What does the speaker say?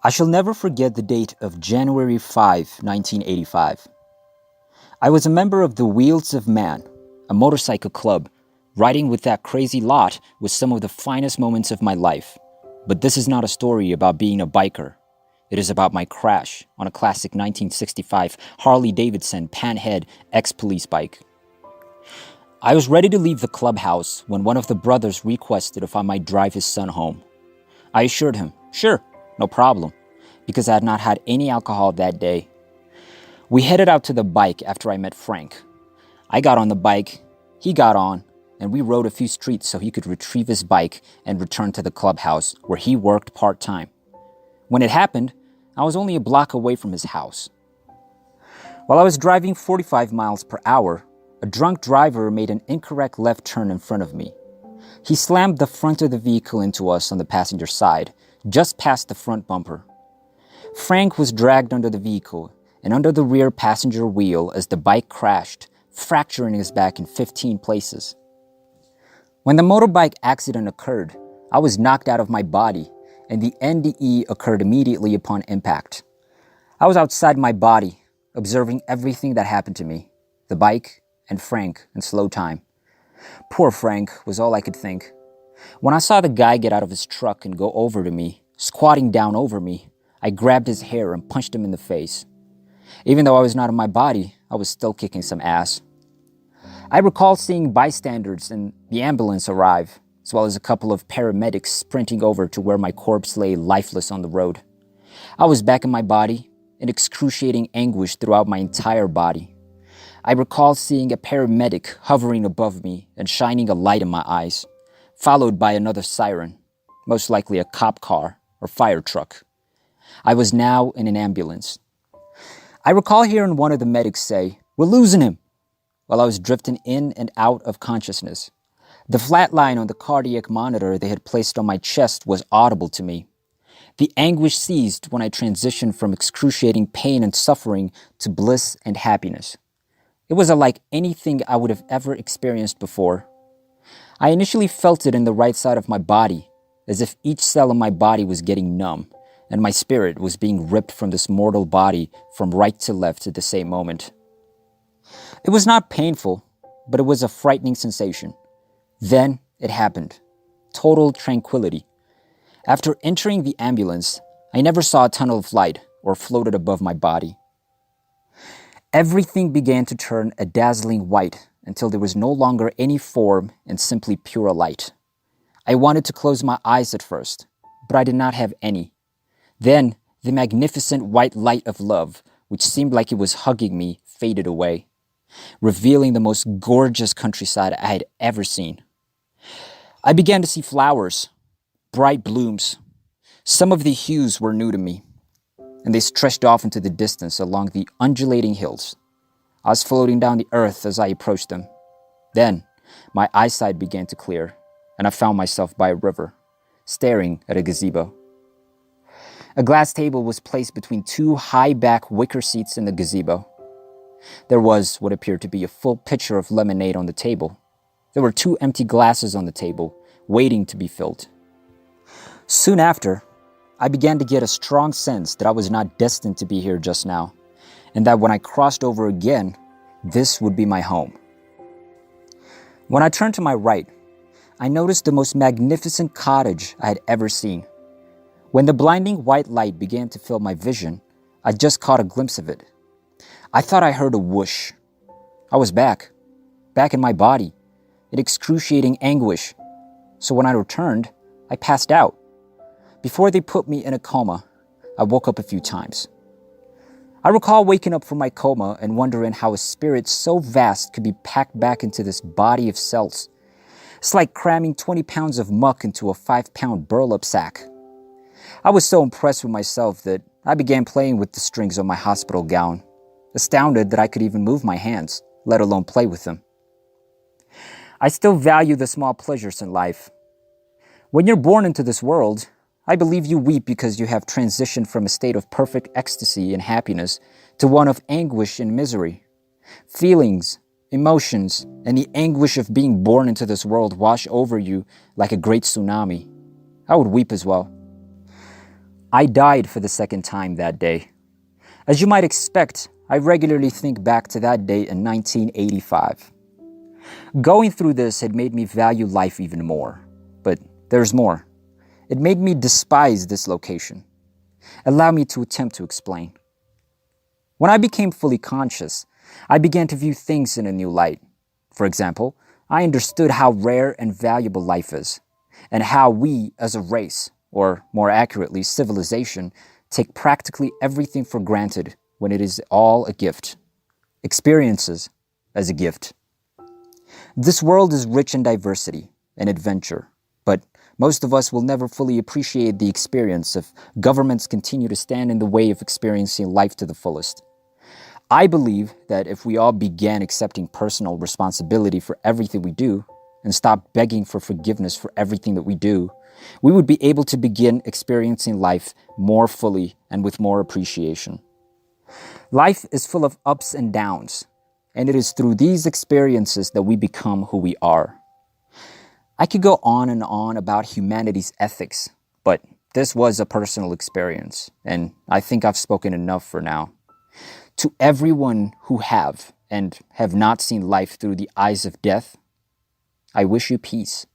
I shall never forget the date of January 5, 1985. I was a member of the Wheels of Man, a motorcycle club. Riding with that crazy lot was some of the finest moments of my life. But this is not a story about being a biker. It is about my crash on a classic 1965 Harley-Davidson Panhead ex-police bike. I was ready to leave the clubhouse when one of the brothers requested if I might drive his son home. I assured him, sure, no problem, because I had not had any alcohol that day. We headed out to the bike after I met Frank. I got on the bike, he got on, and we rode a few streets so he could retrieve his bike and return to the clubhouse where he worked part-time. When it happened, I was only a block away from his house. While I was driving 45 miles per hour, a drunk driver made an incorrect left turn in front of me. He slammed the front of the vehicle into us on the passenger side, just past the front bumper. Frank was dragged under the vehicle and under the rear passenger wheel as the bike crashed, fracturing his back in 15 places. When the motorbike accident occurred, I was knocked out of my body, and the NDE occurred immediately upon impact. I was outside my body, observing everything that happened to me, the bike and Frank in slow time. Poor Frank was all I could think. When I saw the guy get out of his truck and go over to me, squatting down over me, I grabbed his hair and punched him in the face. Even though I was not in my body, I was still kicking some ass. I recall seeing bystanders and the ambulance arrive, as well as a couple of paramedics sprinting over to where my corpse lay lifeless on the road. I was back in my body, in excruciating anguish throughout my entire body. I recall seeing a paramedic hovering above me and shining a light in my eyes, followed by another siren, most likely a cop car or fire truck. I was now in an ambulance. I recall hearing one of the medics say, "We're losing him," while I was drifting in and out of consciousness. The flat line on the cardiac monitor they had placed on my chest was audible to me. The anguish ceased when I transitioned from excruciating pain and suffering to bliss and happiness. It was unlike anything I would have ever experienced before. I initially felt it in the right side of my body, as if each cell in my body was getting numb, and my spirit was being ripped from this mortal body from right to left at the same moment. It was not painful, but it was a frightening sensation. Then it happened. Total tranquility. After entering the ambulance, I never saw a tunnel of light or floated above my body. Everything began to turn a dazzling white until there was no longer any form and simply pure light. I wanted to close my eyes at first, but I did not have any. Then the magnificent white light of love, which seemed like it was hugging me, faded away, revealing the most gorgeous countryside I had ever seen. I began to see flowers, bright blooms. Some of the hues were new to me, and they stretched off into the distance along the undulating hills. I was floating down the earth as I approached them. Then, my eyesight began to clear, and I found myself by a river, staring at a gazebo. A glass table was placed between two high-back wicker seats in the gazebo. There was what appeared to be a full pitcher of lemonade on the table. There were 2 empty glasses on the table, waiting to be filled. Soon after, I began to get a strong sense that I was not destined to be here just now, and that when I crossed over again, this would be my home. When I turned to my right, I noticed the most magnificent cottage I had ever seen. When the blinding white light began to fill my vision, I just caught a glimpse of it. I thought I heard a whoosh. I was back in my body, in excruciating anguish. So when I returned, I passed out. Before they put me in a coma, I woke up a few times. I recall waking up from my coma and wondering how a spirit so vast could be packed back into this body of cells. It's like cramming 20 pounds of muck into a 5-pound burlap sack. I was so impressed with myself that I began playing with the strings on my hospital gown, astounded that I could even move my hands, let alone play with them. I still value the small pleasures in life. When you're born into this world, I believe you weep because you have transitioned from a state of perfect ecstasy and happiness to one of anguish and misery. Feelings, emotions, and the anguish of being born into this world wash over you like a great tsunami. I would weep as well. I died for the second time that day. As you might expect, I regularly think back to that day in 1985. Going through this had made me value life even more. But there's more. It made me despise this location. Allow me to attempt to explain. When I became fully conscious, I began to view things in a new light. For example, I understood how rare and valuable life is, and how we, as a race, or more accurately, civilization, take practically everything for granted when it is all a gift. Experiences as a gift. This world is rich in diversity and adventure, but most of us will never fully appreciate the experience if governments continue to stand in the way of experiencing life to the fullest. I believe that if we all began accepting personal responsibility for everything we do and stopped begging for forgiveness for everything that we do, we would be able to begin experiencing life more fully and with more appreciation. Life is full of ups and downs, and it is through these experiences that we become who we are. I could go on and on about humanity's ethics, but this was a personal experience, and I think I've spoken enough for now. To everyone who have and have not seen life through the eyes of death, I wish you peace.